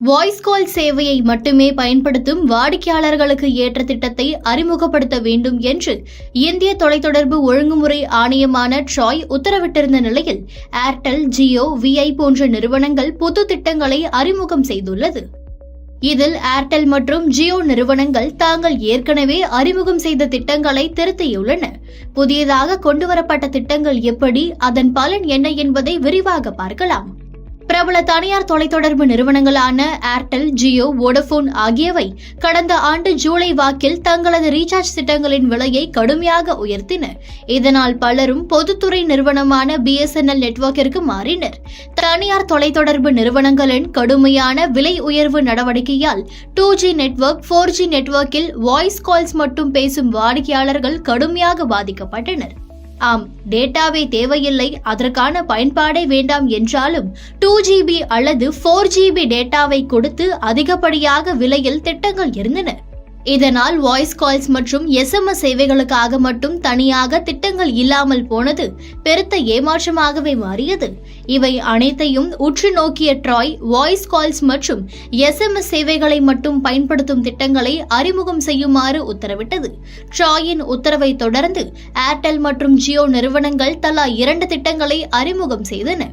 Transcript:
Voice call சேவையை மட்டுமே பயன்படுத்தும் வாடிக்கையாளர்களுக்கு ஏற்ற திட்டத்தை அறிமுகப்படுத்த வேண்டும் என்று இந்திய தொலைத்தொடர்பு ஒழுங்குமுறை ஆணையமான ட்ராய் உத்தரவிட்டிருந்த நிலையில் ஏர்டெல், ஜியோ, விஐ போன்ற நிறுவனங்கள் புது திட்டங்களை அறிமுகம் செய்துள்ளது. இதில் ஏர்டெல் மற்றும் ஜியோ நிறுவனங்கள் தாங்கள் ஏற்கனவே அறிமுகம் செய்த திட்டங்களை திருத்தியுள்ளன. புதியதாக கொண்டுவரப்பட்ட திட்டங்கள் எப்படி, அதன் பலன் என்ன என்பதை விரிவாக பார்க்கலாம். பிரபல தனியார் தொலைத்தொடர்பு நிறுவனங்களான ஏர்டெல், ஜியோ, வோடபோன் ஆகியவை கடந்த ஆண்டு ஜூலை வாக்கில் தங்களது ரீசார்ஜ் திட்டங்களின் விலையை கடுமையாக உயர்த்தின. இதனால் பலரும் பொதுத்துறை நிறுவனமான BSNL நெட்வொர்க்கிற்கு மாறினர். தனியார் தொலைத்தொடர்பு நிறுவனங்களின் கடுமையான விலை உயர்வு நடவடிக்கையால் 2G நெட்வொர்க், 4G நெட்வொர்க்கில் வாய்ஸ் கால்ஸ் மட்டும் பேசும் வாடிக்கையாளர்கள் கடுமையாக பாதிக்கப்பட்டனர். ஆம், டேட்டாவே தேவையில்லை, அதற்கான பயன்பாடே வேண்டாம் என்றாலும் 2GB அல்லது 4GB டேட்டாவை கொடுத்து அதிகப்படியாக விலையில் திட்டங்கள் இருந்தன. இதனால் வாய்ஸ் கால்ஸ் மற்றும் SMS சேவைகளுக்காக மட்டும் தனியாக திட்டங்கள் இல்லாமல் போனது பெருத்த ஏமாற்றமாகவே மாறியது. இவை அனைத்தையும் உற்று நோக்கிய ட்ராய் வாய்ஸ் கால்ஸ் மற்றும் SMS சேவைகளை மட்டும் பயன்படுத்தும் திட்டங்களை அறிமுகம் செய்யுமாறு உத்தரவிட்டது. ட்ராயின் உத்தரவை தொடர்ந்து ஏர்டெல் மற்றும் ஜியோ நிறுவனங்கள் தலா 2 திட்டங்களை அறிமுகம் செய்தன.